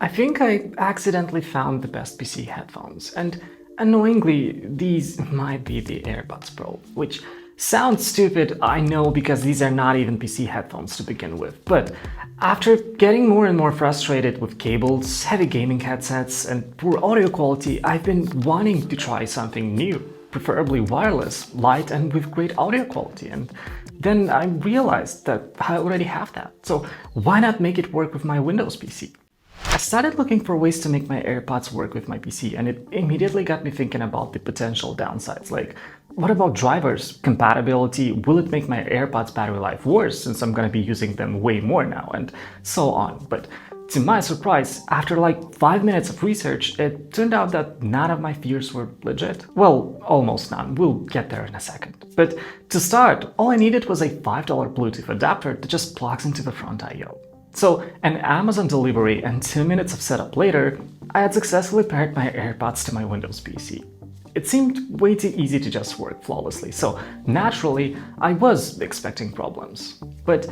I think I accidentally found the best PC headphones, and annoyingly, these might be the AirPods Pro, which sounds stupid, I know, because these are not even PC headphones to begin with. But after getting more and more frustrated with cables, heavy gaming headsets, and poor audio quality, I've been wanting to try something new, preferably wireless, light, and with great audio quality. And then I realized that I already have that, so why not make it work with my Windows PC? I started looking for ways to make my AirPods work with my PC, and it immediately got me thinking about the potential downsides. Like, what about drivers? Compatibility? Will it make my AirPods battery life worse since I'm gonna be using them way more now? And so on. But to my surprise, after like 5 minutes of research, it turned out that none of my fears were legit. Well, almost none. We'll get there in a second. But to start, all I needed was a $5 Bluetooth adapter that just plugs into the front I/O. So, an Amazon delivery and 2 minutes of setup later, I had successfully paired my AirPods to my Windows PC. It seemed way too easy to just work flawlessly, so naturally, I was expecting problems. But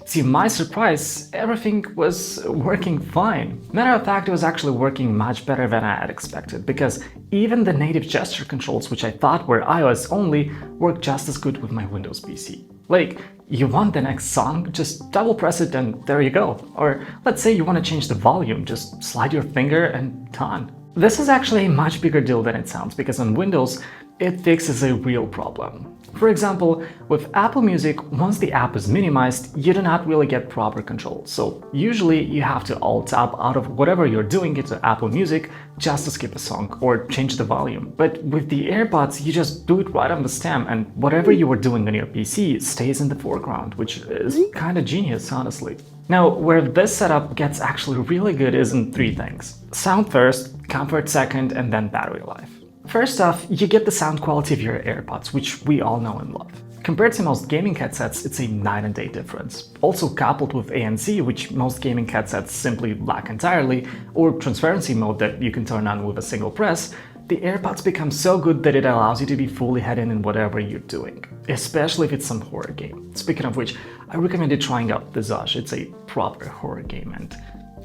to my surprise, everything was working fine. Matter of fact, it was actually working much better than I had expected, because even the native gesture controls, which I thought were iOS only, work just as good with my Windows PC. Like, you want the next song, just double press it and there you go. Or let's say you want to change the volume, just slide your finger and done. This is actually a much bigger deal than it sounds, because on Windows, it fixes a real problem. For example, with Apple Music, once the app is minimized, you do not really get proper control. So usually you have to Alt-Tab out of whatever you're doing into Apple Music just to skip a song or change the volume. But with the AirPods, you just do it right on the stem, and whatever you were doing on your PC stays in the foreground, which is kind of genius, honestly. Now, where this setup gets actually really good is in three things: sound first, comfort second, and then battery life. First off, you get the sound quality of your AirPods, which we all know and love. Compared to most gaming headsets, it's a night and day difference. Also coupled with ANC, which most gaming headsets simply lack entirely, or transparency mode that you can turn on with a single press, the AirPods become so good that it allows you to be fully head in whatever you're doing, especially if it's some horror game. Speaking of which, I recommend you trying out Visage. It's a proper horror game, and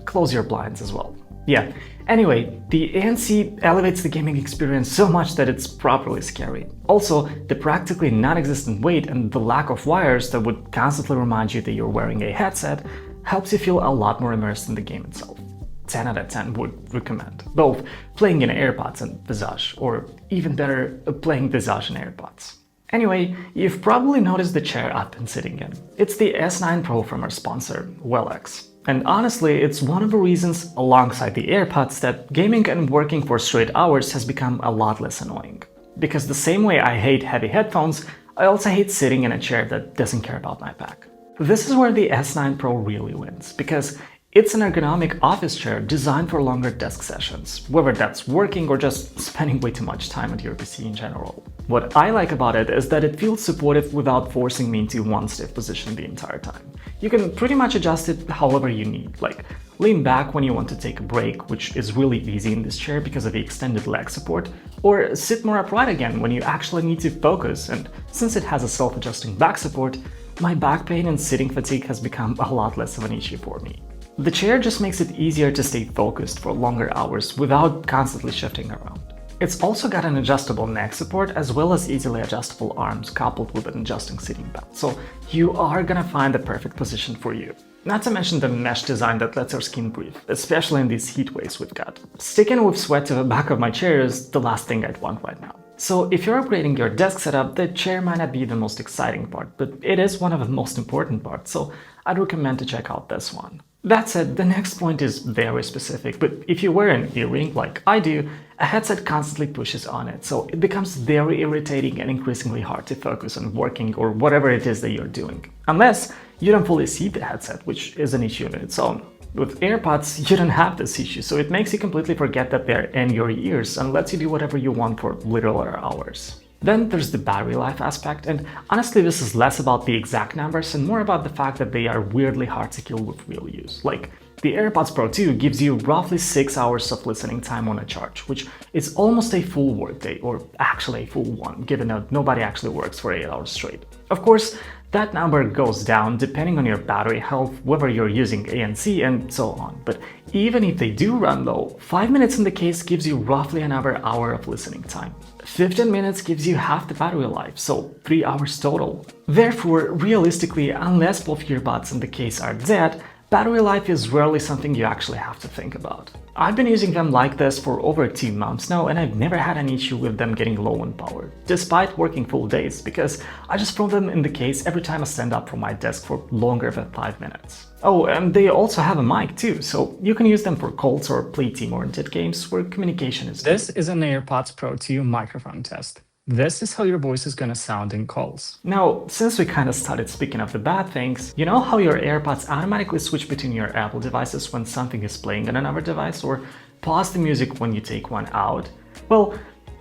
close your blinds as well. Yeah, anyway, the ANC elevates the gaming experience so much that it's properly scary. Also, the practically non-existent weight and the lack of wires that would constantly remind you that you're wearing a headset helps you feel a lot more immersed in the game itself. 10 out of 10 would recommend. Both playing in AirPods and Visage, or even better, playing Visage and AirPods. Anyway, you've probably noticed the chair I've been sitting in. It's the S9 Pro from our sponsor, Welax. And honestly, it's one of the reasons, alongside the AirPods, that gaming and working for straight hours has become a lot less annoying. Because the same way I hate heavy headphones, I also hate sitting in a chair that doesn't care about my back. This is where the S9 Pro really wins, because it's an ergonomic office chair designed for longer desk sessions, whether that's working or just spending way too much time at your PC in general. What I like about it is that it feels supportive without forcing me into one stiff position the entire time. You can pretty much adjust it however you need, like lean back when you want to take a break, which is really easy in this chair because of the extended leg support, or sit more upright again when you actually need to focus, and since it has a self-adjusting back support, my back pain and sitting fatigue has become a lot less of an issue for me. The chair just makes it easier to stay focused for longer hours without constantly shifting around. It's also got an adjustable neck support as well as easily adjustable arms coupled with an adjusting seating belt, so you are gonna find the perfect position for you. Not to mention the mesh design that lets our skin breathe, especially in these heat waves we've got. Sticking with sweat to the back of my chair is the last thing I'd want right now. So if you're upgrading your desk setup, the chair might not be the most exciting part, but it is one of the most important parts, so I'd recommend to check out this one. That said, the next point is very specific, but if you wear an earring like I do, a headset constantly pushes on it, so it becomes very irritating and increasingly hard to focus on working or whatever it is that you're doing. Unless you don't fully see the headset, which is an issue in its own. With AirPods, you don't have this issue, so it makes you completely forget that they're in your ears and lets you do whatever you want for literal hours. Then there's the battery life aspect, and honestly this is less about the exact numbers and more about the fact that they are weirdly hard to kill with real use. Like, the AirPods Pro 2 gives you roughly 6 hours of listening time on a charge, which is almost a full workday, or actually a full one, given that nobody actually works for 8 hours straight. Of course, That number goes down depending on your battery health, whether you're using ANC, and so on. But even if they do run low, 5 minutes in the case gives you roughly another hour of listening time. 15 minutes gives you half the battery life, so 3 hours total. Therefore, realistically, unless both earbuds in the case are dead, battery life is rarely something you actually have to think about. I've been using them like this for over 2 months now, and I've never had an issue with them getting low on power, despite working full days, because I just throw them in the case every time I stand up from my desk for longer than 5 minutes. Oh, and they also have a mic too, so you can use them for calls or play team-oriented games where communication is. This is an AirPods Pro 2 microphone test. This is how your voice is gonna sound in calls. Now, since we kinda started speaking of the bad things, you know how your AirPods automatically switch between your Apple devices when something is playing on another device, or pause the music when you take one out? Well,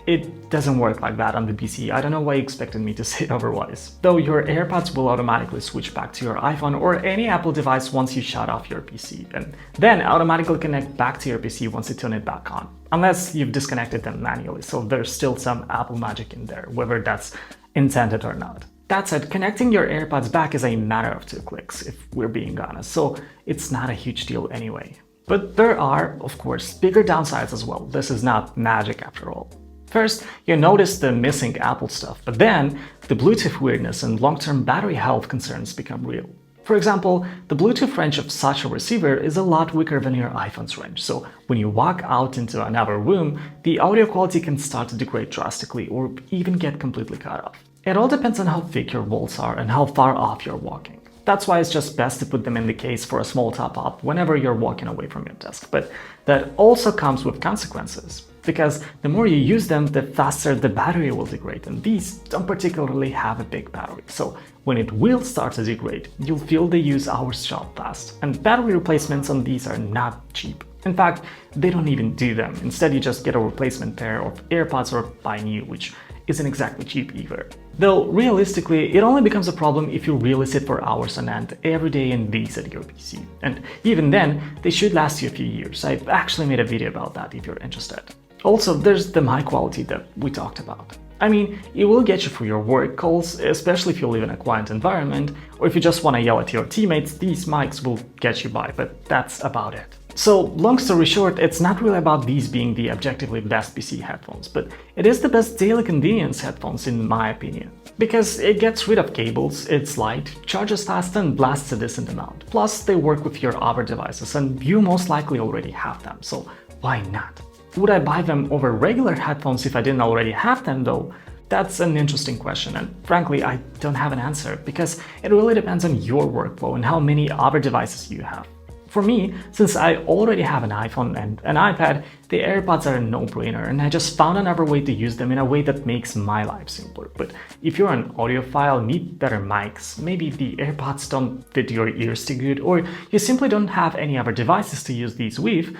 it doesn't work like that on the PC. I don't know why you expected me to say otherwise. Though your AirPods will automatically switch back to your iPhone or any Apple device once you shut off your PC, and then automatically connect back to your PC once you turn it back on. Unless you've disconnected them manually, so there's still some Apple magic in there, whether that's intended or not. That said, connecting your AirPods back is a matter of 2 clicks, if we're being honest, so it's not a huge deal anyway. But there are, of course, bigger downsides as well. This is not magic after all. First, you notice the missing Apple stuff, but then the Bluetooth weirdness and long-term battery health concerns become real. For example, the Bluetooth range of such a receiver is a lot weaker than your iPhone's range, so when you walk out into another room, the audio quality can start to degrade drastically or even get completely cut off. It all depends on how thick your walls are and how far off you're walking. That's why it's just best to put them in the case for a small top-up whenever you're walking away from your desk, but that also comes with consequences. Because the more you use them, the faster the battery will degrade, and these don't particularly have a big battery. So when it will start to degrade, you'll feel the use hours drop fast, and battery replacements on these are not cheap. In fact, they don't even do them. Instead, you just get a replacement pair of AirPods or buy new, which isn't exactly cheap either. Though realistically, it only becomes a problem if you really sit for hours on end every day and these at your PC. And even then, they should last you a few years. I've actually made a video about that if you're interested. Also, there's the mic quality that we talked about. I mean, it will get you through your work calls, especially if you live in a quiet environment, or if you just want to yell at your teammates, these mics will get you by, but that's about it. So, long story short, it's not really about these being the objectively best PC headphones, but it is the best daily convenience headphones in my opinion. Because it gets rid of cables, it's light, charges fast, and blasts a decent amount. Plus, they work with your other devices, and you most likely already have them, so why not? Would I buy them over regular headphones if I didn't already have them though? That's an interesting question, and frankly, I don't have an answer because it really depends on your workflow and how many other devices you have. For me, since I already have an iPhone and an iPad, the AirPods are a no-brainer, and I just found another way to use them in a way that makes my life simpler. But if you're an audiophile, need better mics, maybe the AirPods don't fit your ears too good, or you simply don't have any other devices to use these with,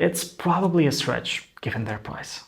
it's probably a stretch given their price.